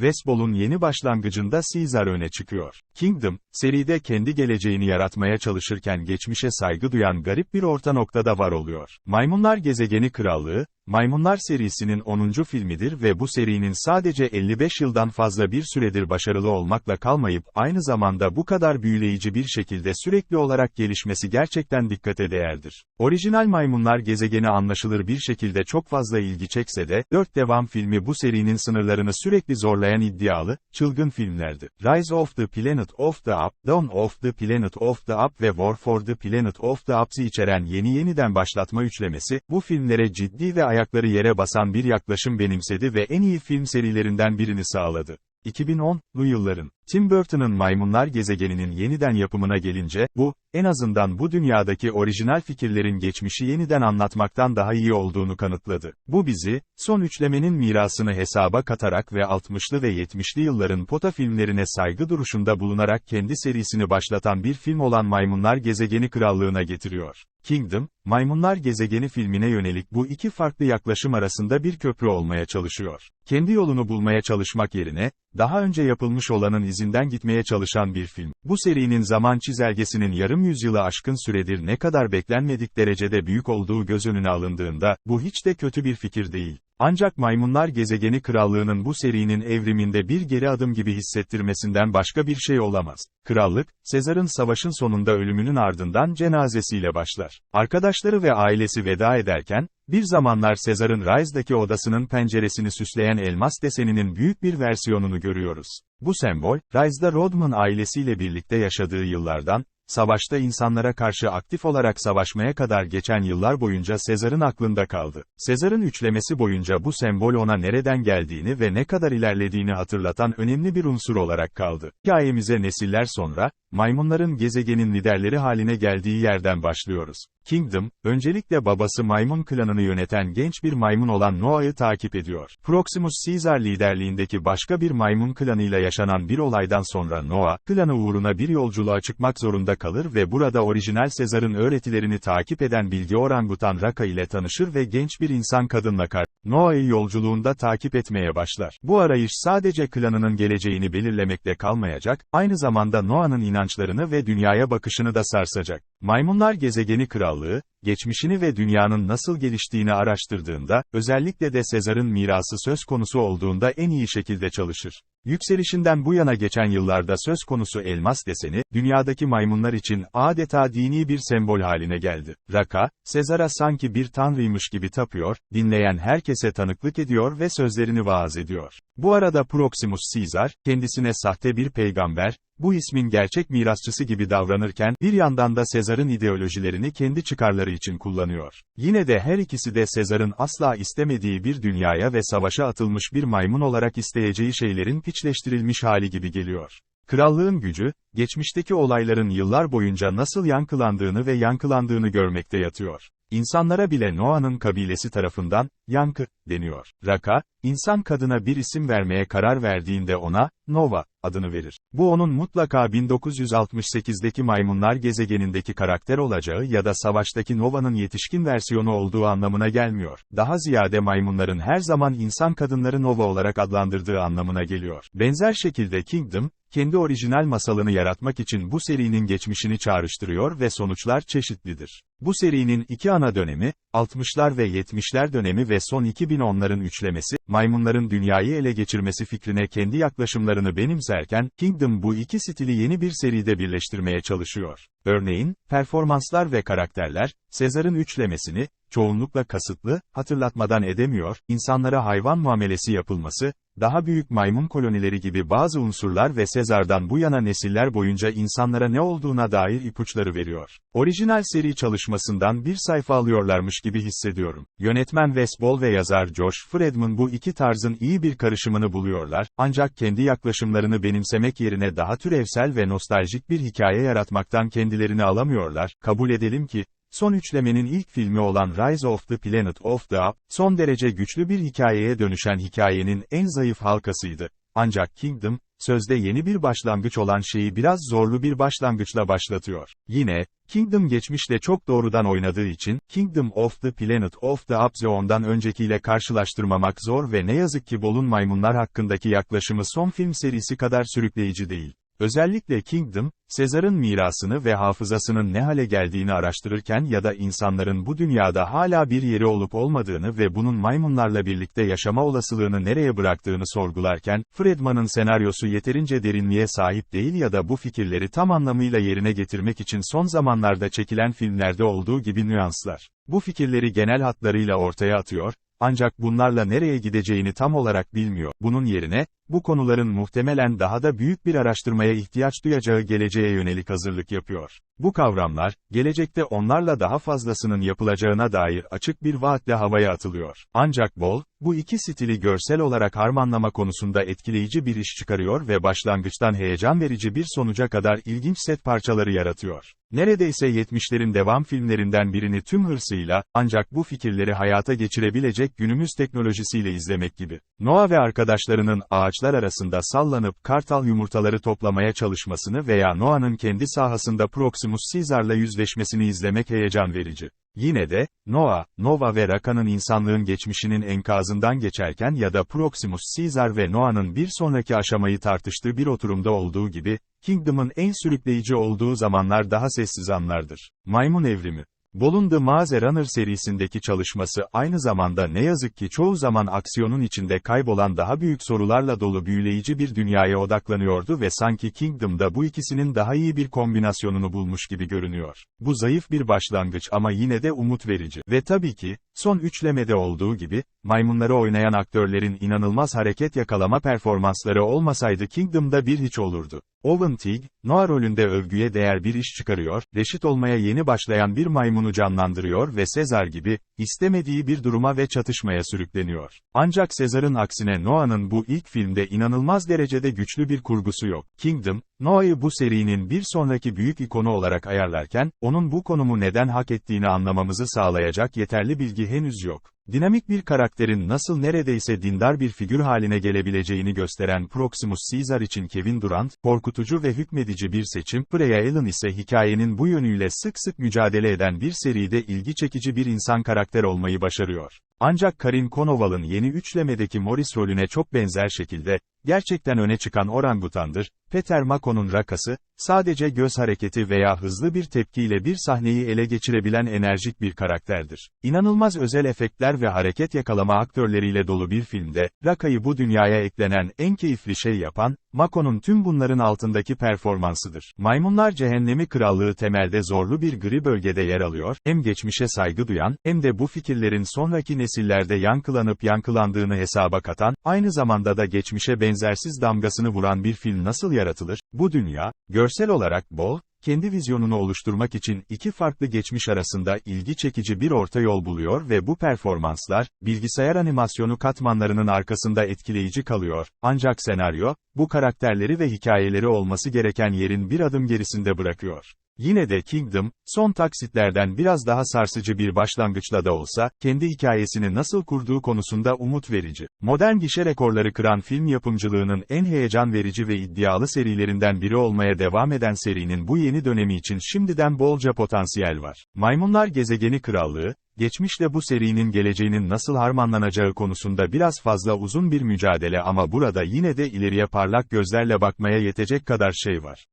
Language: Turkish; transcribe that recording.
Westball'un yeni başlangıcında Caesar öne çıkıyor. Kingdom, seride kendi geleceğini yaratmaya çalışırken geçmişe saygı duyan garip bir orta noktada var oluyor. Maymunlar Gezegeni Krallığı, Maymunlar serisinin 10. filmidir ve bu serinin sadece 55 yıldan fazla bir süredir başarılı olmakla kalmayıp aynı zamanda bu kadar büyüleyici bir şekilde sürekli olarak gelişmesi gerçekten dikkate değerdir. Orijinal Maymunlar Gezegeni anlaşılır bir şekilde çok fazla ilgi çekse de, 4 devam filmi bu serinin sınırlarını sürekli zorlayan iddialı, çılgın filmlerdi. Rise of the Planet of the Apes, Dawn of the Planet of the Apes ve War for the Planet of the Apes'i içeren yeniden başlatma üçlemesi, bu filmlere ciddi ve ayakları yere basan bir yaklaşım benimsedi ve en iyi film serilerinden birini sağladı. 2010'lu yılların, Tim Burton'ın Maymunlar Gezegeni'nin yeniden yapımına gelince, bu, en azından bu dünyadaki orijinal fikirlerin geçmişi yeniden anlatmaktan daha iyi olduğunu kanıtladı. Bu bizi, son üçlemenin mirasını hesaba katarak ve 60'lı ve 70'li yılların pota filmlerine saygı duruşunda bulunarak kendi serisini başlatan bir film olan Maymunlar Gezegeni Krallığı'na getiriyor. Kingdom, Maymunlar Gezegeni filmine yönelik bu iki farklı yaklaşım arasında bir köprü olmaya çalışıyor. Kendi yolunu bulmaya çalışmak yerine, daha önce yapılmış olanın izinden gitmeye çalışan bir film. Bu serinin zaman çizelgesinin yarım yüzyılı aşkın süredir ne kadar beklenmedik derecede büyük olduğu göz önüne alındığında, bu hiç de kötü bir fikir değil. Ancak Maymunlar Gezegeni Krallığı'nın bu serinin evriminde bir geri adım gibi hissettirmesinden başka bir şey olamaz. Krallık, Caesar'ın savaşın sonunda ölümünün ardından cenazesiyle başlar. Arkadaşları ve ailesi veda ederken, bir zamanlar Caesar'ın Rise'daki odasının penceresini süsleyen elmas deseninin büyük bir versiyonunu görüyoruz. Bu sembol, Rise'da Rodman ailesiyle birlikte yaşadığı yıllardan, savaşta insanlara karşı aktif olarak savaşmaya kadar geçen yıllar boyunca Caesar'ın aklında kaldı. Caesar'ın üçlemesi boyunca bu sembol ona nereden geldiğini ve ne kadar ilerlediğini hatırlatan önemli bir unsur olarak kaldı. Hikayemize nesiller sonra, maymunların gezegenin liderleri haline geldiği yerden başlıyoruz. Kingdom, öncelikle babası maymun klanını yöneten genç bir maymun olan Noah'ı takip ediyor. Proximus Caesar liderliğindeki başka bir maymun klanıyla yaşanan bir olaydan sonra Noah, klanı uğruna bir yolculuğa çıkmak zorunda kalır ve burada orijinal Caesar'ın öğretilerini takip eden bilge orangutan Raka ile tanışır ve genç bir insan kadınla Noah'ı yolculuğunda takip etmeye başlar. Bu arayış sadece klanının geleceğini belirlemekle kalmayacak, aynı zamanda Noah'nın inançlarını ve dünyaya bakışını da sarsacak. Maymunlar Gezegeni Krallığı, geçmişini ve dünyanın nasıl geliştiğini araştırdığında, özellikle de Caesar'ın mirası söz konusu olduğunda en iyi şekilde çalışır. Yükselişinden bu yana geçen yıllarda söz konusu elmas deseni, dünyadaki maymunlar için adeta dini bir sembol haline geldi. Raka, Caesar'a sanki bir tanrıymış gibi tapıyor, dinleyen herkese tanıklık ediyor ve sözlerini vaaz ediyor. Bu arada Proximus Caesar, kendisine sahte bir peygamber, bu ismin gerçek mirasçısı gibi davranırken, bir yandan da Caesar'ın ideolojilerini kendi çıkarları için kullanıyor. Yine de her ikisi de Caesar'ın asla istemediği bir dünyaya ve savaşa atılmış bir maymun olarak isteyeceği şeylerin piçleştirilmiş hali gibi geliyor. Krallığın gücü, geçmişteki olayların yıllar boyunca nasıl yankılandığını görmekte yatıyor. İnsanlara bile Noah'nın kabilesi tarafından, yankı, deniyor. Raka, insan kadına bir isim vermeye karar verdiğinde ona, Nova, adını verir. Bu onun mutlaka 1968'deki Maymunlar Gezegenindeki karakter olacağı ya da savaştaki Nova'nın yetişkin versiyonu olduğu anlamına gelmiyor. Daha ziyade maymunların her zaman insan kadınları Nova olarak adlandırdığı anlamına geliyor. Benzer şekilde Kingdom, kendi orijinal masalını yaratmak için bu serinin geçmişini çağrıştırıyor ve sonuçlar çeşitlidir. Bu serinin iki ana dönemi, 60'lar ve 70'ler dönemi ve son 2010'ların üçlemesi, maymunların dünyayı ele geçirmesi fikrine kendi yaklaşımlarını benimserken, Kingdom bu iki stili yeni bir seride birleştirmeye çalışıyor. Örneğin, performanslar ve karakterler, Caesar'ın üçlemesini, çoğunlukla kasıtlı, hatırlatmadan edemiyor, insanlara hayvan muamelesi yapılması, daha büyük maymun kolonileri gibi bazı unsurlar ve Caesar'dan bu yana nesiller boyunca insanlara ne olduğuna dair ipuçları veriyor. Orijinal seri çalışmasından bir sayfa alıyorlarmış gibi hissediyorum. Yönetmen Wes Ball ve yazar Josh Friedman bu iki tarzın iyi bir karışımını buluyorlar, ancak kendi yaklaşımlarını benimsemek yerine daha türevsel ve nostaljik bir hikaye yaratmaktan kendilerini alamıyorlar. Kabul edelim ki, son üçlemenin ilk filmi olan Rise of the Planet of the Apes, son derece güçlü bir hikayeye dönüşen hikayenin en zayıf halkasıydı. Ancak Kingdom, sözde yeni bir başlangıç olan şeyi biraz zorlu bir başlangıçla başlatıyor. Yine, Kingdom geçmişle çok doğrudan oynadığı için, Kingdom of the Planet of the Apes ondan öncekiyle karşılaştırmamak zor ve ne yazık ki Ball'un maymunlar hakkındaki yaklaşımı son film serisi kadar sürükleyici değil. Özellikle Kingdom, Sezar'ın mirasını ve hafızasının ne hale geldiğini araştırırken ya da insanların bu dünyada hala bir yeri olup olmadığını ve bunun maymunlarla birlikte yaşama olasılığını nereye bıraktığını sorgularken, Friedman'ın senaryosu yeterince derinliğe sahip değil ya da bu fikirleri tam anlamıyla yerine getirmek için son zamanlarda çekilen filmlerde olduğu gibi nüanslar. Bu fikirleri genel hatlarıyla ortaya atıyor, ancak bunlarla nereye gideceğini tam olarak bilmiyor. Bunun yerine, bu konuların muhtemelen daha da büyük bir araştırmaya ihtiyaç duyacağı geleceğe yönelik hazırlık yapıyor. Bu kavramlar, gelecekte onlarla daha fazlasının yapılacağına dair açık bir vaatle havaya atılıyor. Ancak Ball, bu iki stili görsel olarak harmanlama konusunda etkileyici bir iş çıkarıyor ve başlangıçtan heyecan verici bir sonuca kadar ilginç set parçaları yaratıyor. Neredeyse 70'lerin devam filmlerinden birini tüm hırsıyla, ancak bu fikirleri hayata geçirebilecek günümüz teknolojisiyle izlemek gibi. Noah ve arkadaşlarının ağaçlar arasında sallanıp kartal yumurtaları toplamaya çalışmasını veya Noah'nın kendi sahasında Proximus Caesar'la yüzleşmesini izlemek heyecan verici. Yine de, Noah, Nova ve Raka'nın insanlığın geçmişinin enkazından geçerken ya da Proximus Caesar ve Noah'nın bir sonraki aşamayı tartıştığı bir oturumda olduğu gibi, Kingdom'ın en sürükleyici olduğu zamanlar daha sessiz anlardır. Maymun evrimi. Ball'un The Maze Runner serisindeki çalışması aynı zamanda ne yazık ki çoğu zaman aksiyonun içinde kaybolan daha büyük sorularla dolu büyüleyici bir dünyaya odaklanıyordu ve sanki Kingdom'da bu ikisinin daha iyi bir kombinasyonunu bulmuş gibi görünüyor. Bu zayıf bir başlangıç ama yine de umut verici. Ve tabii ki, son üçlemede olduğu gibi, maymunları oynayan aktörlerin inanılmaz hareket yakalama performansları olmasaydı Kingdom'da bir hiç olurdu. Owen Teague, Noah rolünde övgüye değer bir iş çıkarıyor, reşit olmaya yeni başlayan bir maymunu canlandırıyor ve Sezar gibi, istemediği bir duruma ve çatışmaya sürükleniyor. Ancak Sezar'ın aksine Noah'nın bu ilk filmde inanılmaz derecede güçlü bir kurgusu yok. Kingdom, Noah'yı bu serinin bir sonraki büyük ikonu olarak ayarlarken, onun bu konumu neden hak ettiğini anlamamızı sağlayacak yeterli bilgi henüz yok. Dinamik bir karakterin nasıl neredeyse dindar bir figür haline gelebileceğini gösteren Proximus Caesar için Kevin Durant, korkutucu ve hükmedici bir seçim, Freya Allan ise hikayenin bu yönüyle sık sık mücadele eden bir seride ilgi çekici bir insan karakter olmayı başarıyor. Ancak Karin Konoval'ın yeni üçlemedeki Morris rolüne çok benzer şekilde, gerçekten öne çıkan orangutandır. Peter Mako'nun Rakası, sadece göz hareketi veya hızlı bir tepkiyle bir sahneyi ele geçirebilen enerjik bir karakterdir. İnanılmaz özel efektler ve hareket yakalama aktörleriyle dolu bir filmde, Raka'yı bu dünyaya eklenen en keyifli şey yapan, Mako'nun tüm bunların altındaki performansıdır. Maymunlar Cehennemi Krallığı temelde zorlu bir gri bölgede yer alıyor, hem geçmişe saygı duyan, hem de bu fikirlerin sonraki nesillerde yankılanıp yankılandığını hesaba katan, aynı zamanda da geçmişe benzersiz damgasını vuran bir film nasıl yaratılır? Bu dünya, görsel olarak Ball, kendi vizyonunu oluşturmak için iki farklı geçmiş arasında ilgi çekici bir orta yol buluyor ve bu performanslar, bilgisayar animasyonu katmanlarının arkasında etkileyici kalıyor. Ancak senaryo, bu karakterleri ve hikayeleri olması gereken yerin bir adım gerisinde bırakıyor. Yine de Kingdom, son taksitlerden biraz daha sarsıcı bir başlangıçla da olsa, kendi hikayesini nasıl kurduğu konusunda umut verici. Modern gişe rekorları kıran film yapımcılığının en heyecan verici ve iddialı serilerinden biri olmaya devam eden serinin bu yeni dönemi için şimdiden bolca potansiyel var. Maymunlar Gezegeni Krallığı, geçmişle bu serinin geleceğinin nasıl harmanlanacağı konusunda biraz fazla uzun bir mücadele ama burada yine de ileriye parlak gözlerle bakmaya yetecek kadar şey var.